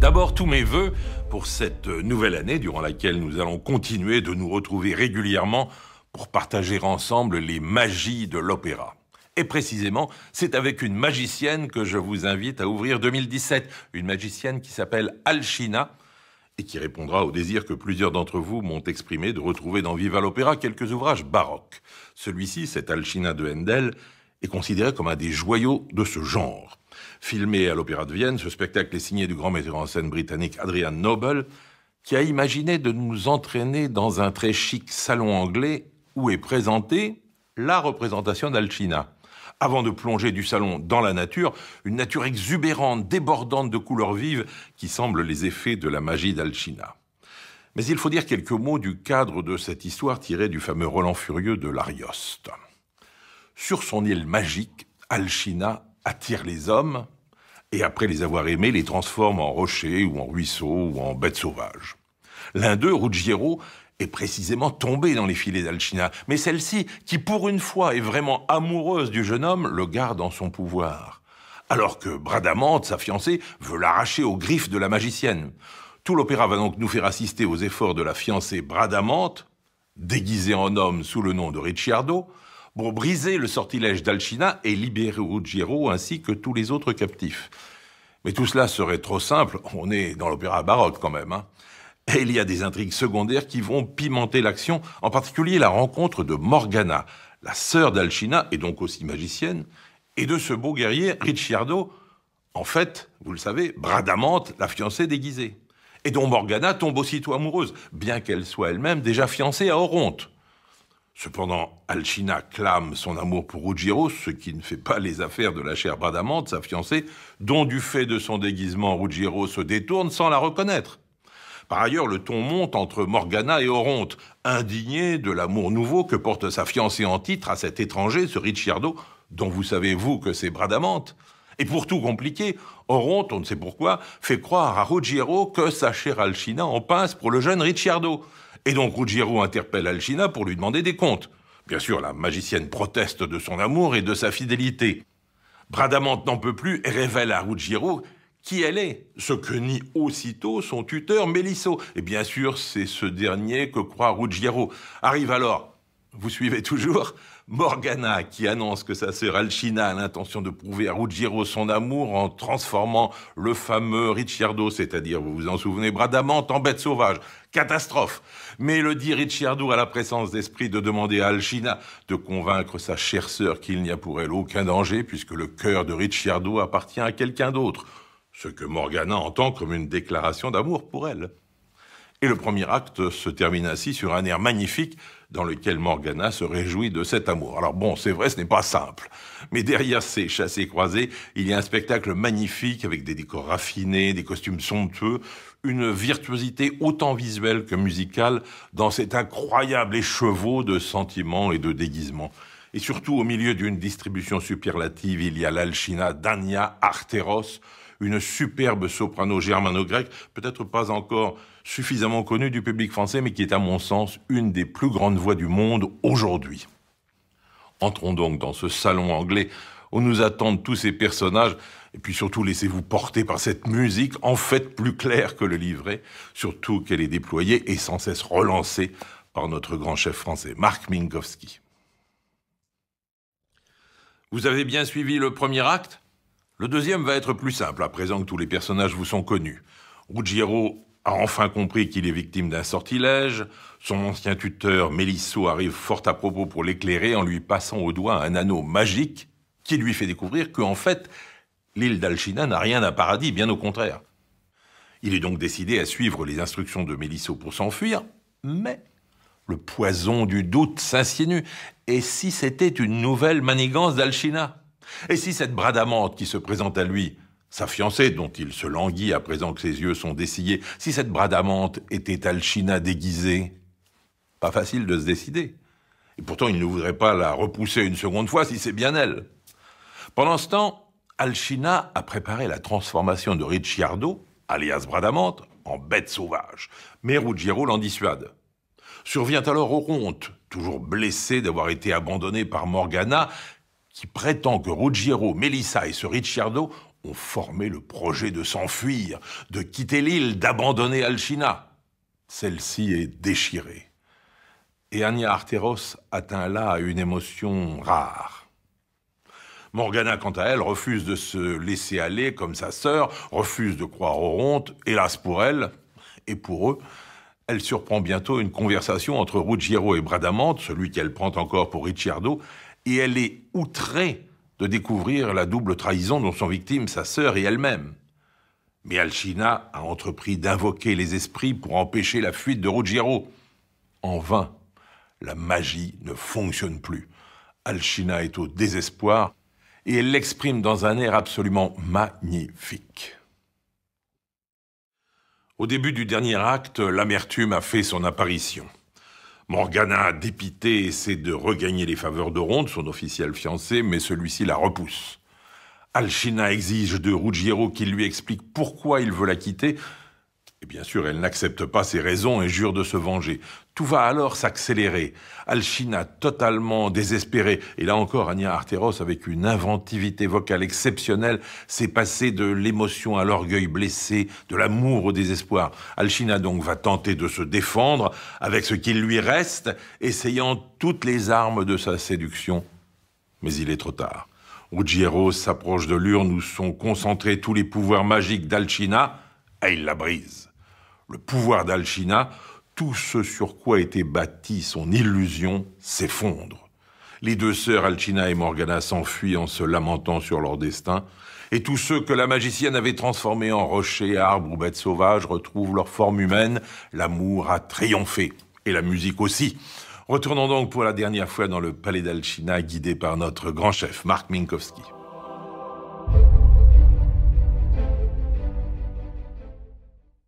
D'abord, tous mes vœux pour cette nouvelle année durant laquelle nous allons continuer de nous retrouver régulièrement pour partager ensemble les magies de l'opéra. Et précisément, c'est avec une magicienne que je vous invite à ouvrir 2017, une magicienne qui s'appelle Alcina et qui répondra au désir que plusieurs d'entre vous m'ont exprimé de retrouver dans Viva l'Opéra quelques ouvrages baroques. Celui-ci, cette Alcina de Handel, est considéré comme un des joyaux de ce genre. Filmé à l'Opéra de Vienne, ce spectacle est signé du grand metteur en scène britannique Adrian Noble, qui a imaginé de nous entraîner dans un très chic salon anglais où est présentée la représentation d'Alcina. Avant de plonger du salon dans la nature, une nature exubérante, débordante de couleurs vives qui semblent les effets de la magie d'Alcina. Mais il faut dire quelques mots du cadre de cette histoire tirée du fameux Roland Furieux de l'Arioste. Sur son île magique, Alcina attire les hommes et après les avoir aimés, les transforme en rochers ou en ruisseaux ou en bêtes sauvages. L'un d'eux, Ruggiero, est précisément tombé dans les filets d'Alcina, mais celle-ci, qui pour une fois est vraiment amoureuse du jeune homme, le garde en son pouvoir. Alors que Bradamante, sa fiancée, veut l'arracher aux griffes de la magicienne. Tout l'opéra va donc nous faire assister aux efforts de la fiancée Bradamante, déguisée en homme sous le nom de Ricciardo, pour briser le sortilège d'Alcina et libérer Ruggiero ainsi que tous les autres captifs. Mais tout cela serait trop simple, on est dans l'opéra baroque quand même, hein. Et il y a des intrigues secondaires qui vont pimenter l'action, en particulier la rencontre de Morgana, la sœur d'Alcina et donc aussi magicienne, et de ce beau guerrier Ricciardo, en fait, vous le savez, Bradamante, la fiancée déguisée, et dont Morgana tombe aussitôt amoureuse, bien qu'elle soit elle-même déjà fiancée à Oronte. Cependant, Alcina clame son amour pour Ruggiero, ce qui ne fait pas les affaires de la chère Bradamante, sa fiancée, dont du fait de son déguisement, Ruggiero se détourne sans la reconnaître. Par ailleurs, le ton monte entre Morgana et Oronte, indigné de l'amour nouveau que porte sa fiancée en titre à cet étranger, ce Ricciardo, dont vous savez, vous, que c'est Bradamante. Et pour tout compliquer, Oronte, on ne sait pourquoi, fait croire à Ruggiero que sa chère Alcina en pince pour le jeune Ricciardo. Et donc Ruggiero interpelle Alcina pour lui demander des comptes. Bien sûr, la magicienne proteste de son amour et de sa fidélité. Bradamante n'en peut plus et révèle à Ruggiero qui elle est, ce que nie aussitôt son tuteur Mélisso. Et bien sûr, c'est ce dernier que croit Ruggiero. Arrive alors, vous suivez toujours, Morgana qui annonce que sa sœur Alcina a l'intention de prouver à Ruggiero son amour en transformant le fameux Ricciardo, c'est-à-dire, vous vous en souvenez, Bradamante, en bête sauvage. Catastrophe. Mais le dit Ricciardo a la présence d'esprit de demander à Alcina de convaincre sa chère sœur qu'il n'y a pour elle aucun danger puisque le cœur de Ricciardo appartient à quelqu'un d'autre. Ce que Morgana entend comme une déclaration d'amour pour elle. Et le premier acte se termine ainsi sur un air magnifique dans lequel Morgana se réjouit de cet amour. Alors bon, c'est vrai, ce n'est pas simple. Mais derrière ces chassés-croisés, il y a un spectacle magnifique avec des décors raffinés, des costumes somptueux, une virtuosité autant visuelle que musicale dans cet incroyable écheveau de sentiments et de déguisements. Et surtout, au milieu d'une distribution superlative, il y a l'Alcina d'Ania Arteros, une superbe soprano germano-grecque, peut-être pas encore suffisamment connue du public français, mais qui est à mon sens une des plus grandes voix du monde aujourd'hui. Entrons donc dans ce salon anglais où nous attendent tous ces personnages, et puis surtout laissez-vous porter par cette musique, en fait plus claire que le livret, surtout qu'elle est déployée et sans cesse relancée par notre grand chef français, Marc Minkowski. Vous avez bien suivi le premier acte ? Le deuxième va être plus simple, à présent que tous les personnages vous sont connus. Ruggiero a enfin compris qu'il est victime d'un sortilège. Son ancien tuteur, Mélisso, arrive fort à propos pour l'éclairer en lui passant au doigt un anneau magique qui lui fait découvrir qu'en fait, l'île d'Alcina n'a rien d'un paradis, bien au contraire. Il est donc décidé à suivre les instructions de Mélisso pour s'enfuir, mais le poison du doute s'insinue. Et si c'était une nouvelle manigance d'Alcina ? Et si cette Bradamante qui se présente à lui, sa fiancée dont il se languit à présent que ses yeux sont dessillés, si cette Bradamante était Alcina déguisée, pas facile de se décider. Et pourtant, il ne voudrait pas la repousser une seconde fois si c'est bien elle. Pendant ce temps, Alcina a préparé la transformation de Ricciardo, alias Bradamante, en bête sauvage. Mais Ruggiero l'en dissuade. Survient alors Oronte, toujours blessé d'avoir été abandonné par Morgana, qui prétend que Ruggiero, Mélissa et ce Ricciardo ont formé le projet de s'enfuir, de quitter l'île, d'abandonner Alcina. Celle-ci est déchirée. Et Anya Arteros atteint là une émotion rare. Morgana, quant à elle, refuse de se laisser aller comme sa sœur, refuse de croire au Orontes, hélas pour elle, et pour eux, elle surprend bientôt une conversation entre Ruggiero et Bradamante, celui qu'elle prend encore pour Ricciardo, et elle est outrée de découvrir la double trahison dont sont victimes sa sœur et elle-même. Mais Alcina a entrepris d'invoquer les esprits pour empêcher la fuite de Ruggiero. En vain, la magie ne fonctionne plus. Alcina est au désespoir et elle l'exprime dans un air absolument magnifique. Au début du dernier acte, l'amertume a fait son apparition. Morgana, dépitée, essaie de regagner les faveurs d'Orontes, son officiel fiancé, mais celui-ci la repousse. Alcina exige de Ruggiero qu'il lui explique pourquoi il veut la quitter. Et bien sûr, elle n'accepte pas ses raisons et jure de se venger. Tout va alors s'accélérer. Alcina, totalement désespérée, et là encore, Anya Arteros, avec une inventivité vocale exceptionnelle, s'est passée de l'émotion à l'orgueil blessé, de l'amour au désespoir. Alcina donc va tenter de se défendre avec ce qu'il lui reste, essayant toutes les armes de sa séduction. Mais il est trop tard. Ruggiero s'approche de l'urne où sont concentrés tous les pouvoirs magiques d'Alcina, et il la brise. Le pouvoir d'Alcina, tout ce sur quoi était bâtie son illusion, s'effondre. Les deux sœurs Alcina et Morgana s'enfuient en se lamentant sur leur destin, et tous ceux que la magicienne avait transformés en rochers, arbres ou bêtes sauvages retrouvent leur forme humaine. L'amour a triomphé, et la musique aussi. Retournons donc pour la dernière fois dans le palais d'Alcina, guidé par notre grand chef, Marc Minkowski.